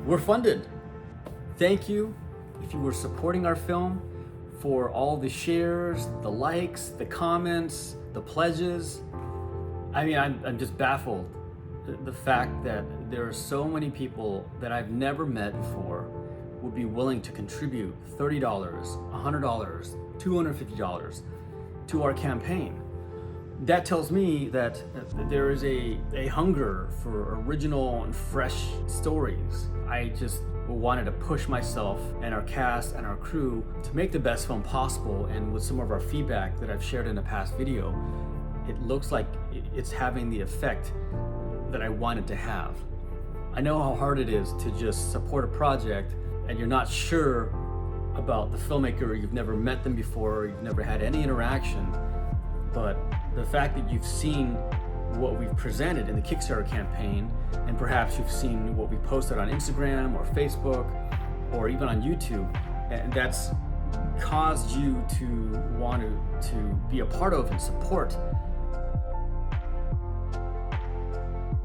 We're funded. Thank you if you were supporting our film, for all the shares, the likes, the comments, the pledges. I mean, I'm just baffled. The fact that there are so many people that I've never met before would be willing to contribute $30, $100, $250 to our campaign. That tells me that there is a hunger for original and fresh stories. I just wanted to push myself and our cast and our crew to make the best film possible, and with some of our feedback that I've shared in a past video, it looks like it's having the effect that I wanted to have. I know how hard it is to just support a project and you're not sure about the filmmaker, you've never met them before, you've never had any interaction, but the fact that you've seen what we've presented in the Kickstarter campaign, and perhaps you've seen what we posted on Instagram or Facebook or even on YouTube, and that's caused you to want to be a part of and support.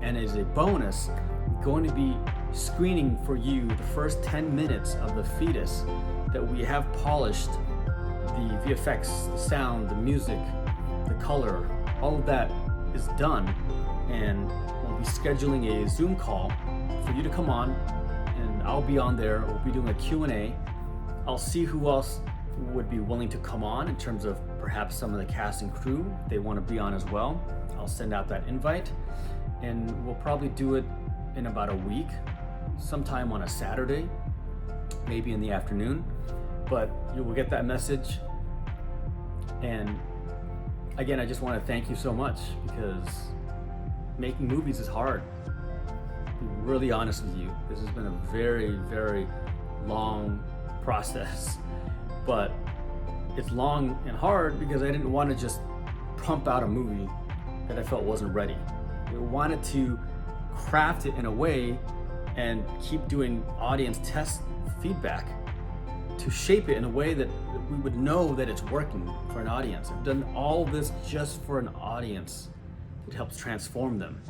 And as a bonus, I'm going to be screening for you the first 10 minutes of the fetus that we have polished, the VFX, the sound, the music, the color, all of that is done, and we'll be scheduling a Zoom call for you to come on, and I'll be on there. We'll be doing a Q&A. I'll see who else would be willing to come on in terms of perhaps some of the cast and crew. They want to be on as well. I'll send out that invite, and we'll probably do it in about a week, sometime on a Saturday, maybe in the afternoon, but you will get that message. And again, I just want to thank you so much, because making movies is hard. To be really honest with you, this has been a very, very long process, but it's long and hard because I didn't want to just pump out a movie that I felt wasn't ready. I wanted to craft it in a way and keep doing audience test feedback to shape it in a way that we would know that it's working for an audience. I've done all this just for an audience that helps transform them.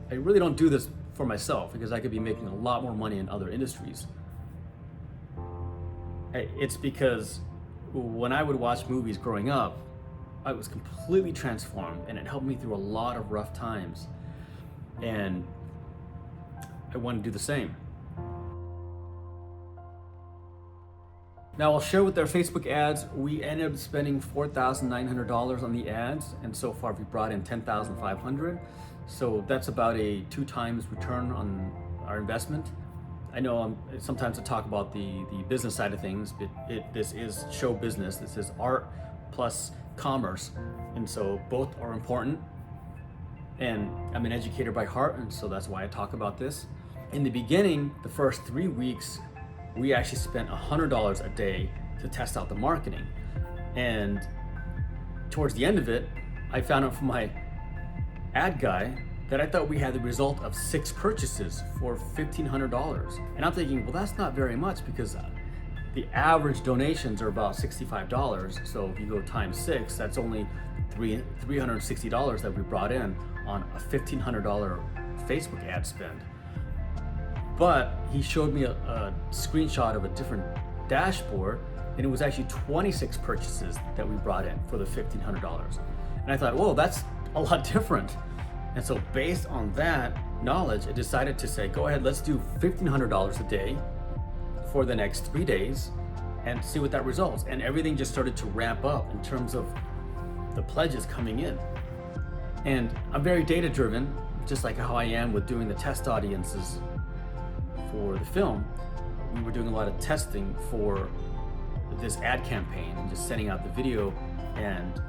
I really don't do this for myself because I could be making a lot more money in other industries. It's because when I would watch movies growing up, I was completely transformed, and it helped me through a lot of rough times. And I want to do the same. Now, I'll share with our Facebook ads, we ended up spending $4,900 on the ads, and so far we brought in $10,500. So that's about a 2 times return on our investment. I know sometimes I talk about the business side of things, but this is show business. This is art plus commerce, and so both are important. And I'm an educator by heart, and so that's why I talk about this. In the beginning, the first 3 weeks, we actually spent $100 a day to test out the marketing. And towards the end of it, I found out from my ad guy that I thought we had the result of 6 purchases for $1,500. And I'm thinking, well, that's not very much, because the average donations are about $65. So if you go times 6, that's only $360 that we brought in on a $1,500 Facebook ad spend. But he showed me a screenshot of a different dashboard, and it was actually 26 purchases that we brought in for the $1,500. And I thought, whoa, that's a lot different. And so based on that knowledge, I decided to say, go ahead, let's do $1,500 a day for the next 3 days and see what that results. And everything just started to ramp up in terms of the pledges coming in. And I'm very data driven, just like how I am with doing the test audiences for the film. We were doing a lot of testing for this ad campaign and just sending out the video and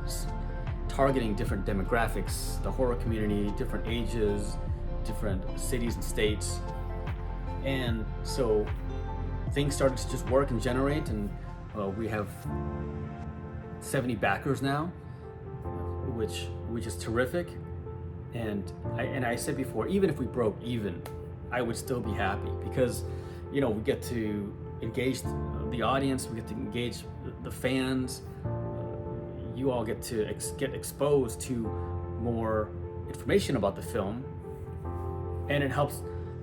targeting different demographics, the horror community, different ages, different cities and states. And so things started to just work and generate, and we have 70 backers now, which is terrific. And I said before, even if we broke even, I would still be happy, because we get to engage the audience, we get to engage the fans. You all get to get exposed to more information about the film, and it helps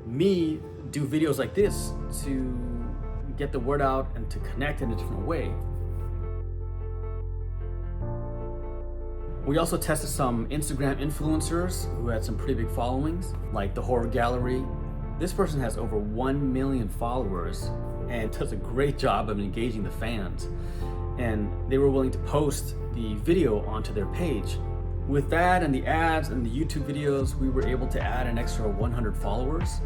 me do videos like this to get the word out and to connect in a different way. We also tested some Instagram influencers who had some pretty big followings, like the Horror Gallery. This person has over 1 million followers and does a great job of engaging the fans. And they were willing to post the video onto their page. With that and the ads and the YouTube videos, we were able to add an extra 100 followers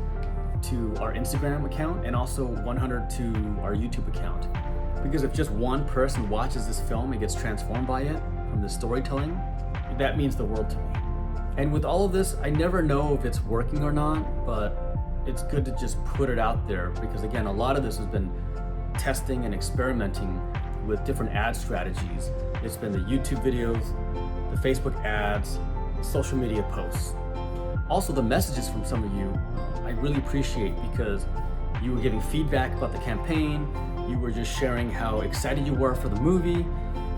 to our Instagram account and also 100 to our YouTube account. Because if just one person watches this film and gets transformed by it from the storytelling, that means the world to me. And with all of this, I never know if it's working or not, but it's good to just put it out there because again, a lot of this has been testing and experimenting with different ad strategies. It's been the YouTube videos, the Facebook ads, social media posts. Also the messages from some of you, I really appreciate because you were giving feedback about the campaign, you were just sharing how excited you were for the movie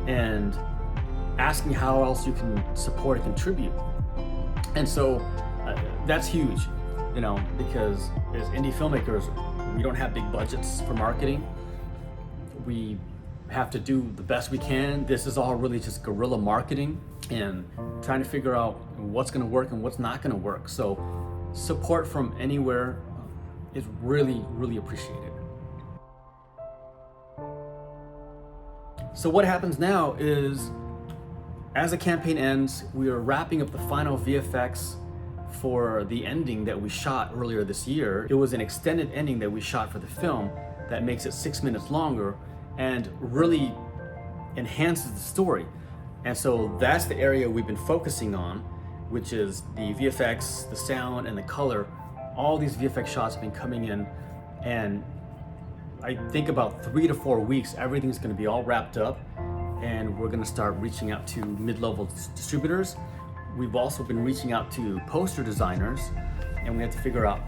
and asking how else you can support and contribute. And so that's huge, you know, because as indie filmmakers, we don't have big budgets for marketing. We have to do the best we can. This is all really just guerrilla marketing and trying to figure out what's gonna work and what's not gonna work. So support from anywhere is really, really appreciated. So what happens now is, as the campaign ends, we are wrapping up the final VFX for the ending that we shot earlier this year. It was an extended ending that we shot for the film that makes it 6 minutes longer and really enhances the story. And so that's the area we've been focusing on, which is the VFX, the sound, and the color. All these VFX shots have been coming in, and I think about 3 to 4 weeks, everything's gonna be all wrapped up, and we're gonna start reaching out to mid-level distributors. We've also been reaching out to poster designers, and we have to figure out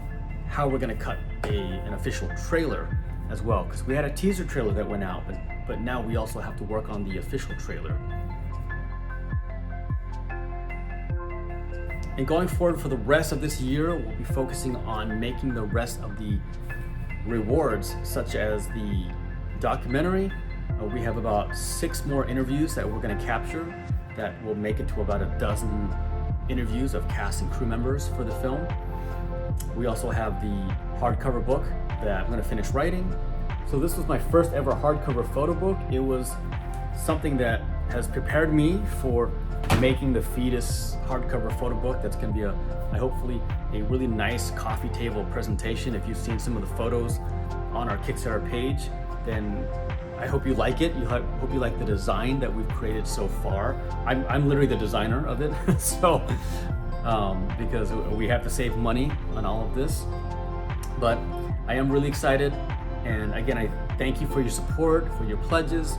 how we're gonna cut an official trailer as well, because we had a teaser trailer that went out, but now we also have to work on the official trailer. And going forward for the rest of this year, we'll be focusing on making the rest of the rewards, such as the documentary. We have about 6 more interviews that we're gonna capture that will make it to about a dozen interviews of cast and crew members for the film. We also have the hardcover book that I'm gonna finish writing. So this was my first ever hardcover photo book. It was something that has prepared me for making the Fetus hardcover photo book. That's gonna be hopefully a really nice coffee table presentation. If you've seen some of the photos on our Kickstarter page, then I hope you like it. Hope you like the design that we've created so far. I'm literally the designer of it, so because we have to save money on all of this. But I am really excited, and again, I thank you for your support, for your pledges.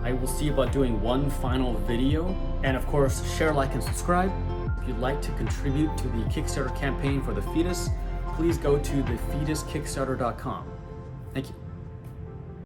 I will see about doing one final video, and of course, share, like, and subscribe. If you'd like to contribute to the Kickstarter campaign for the Fetus, please go to thefetuskickstarter.com. Thank you.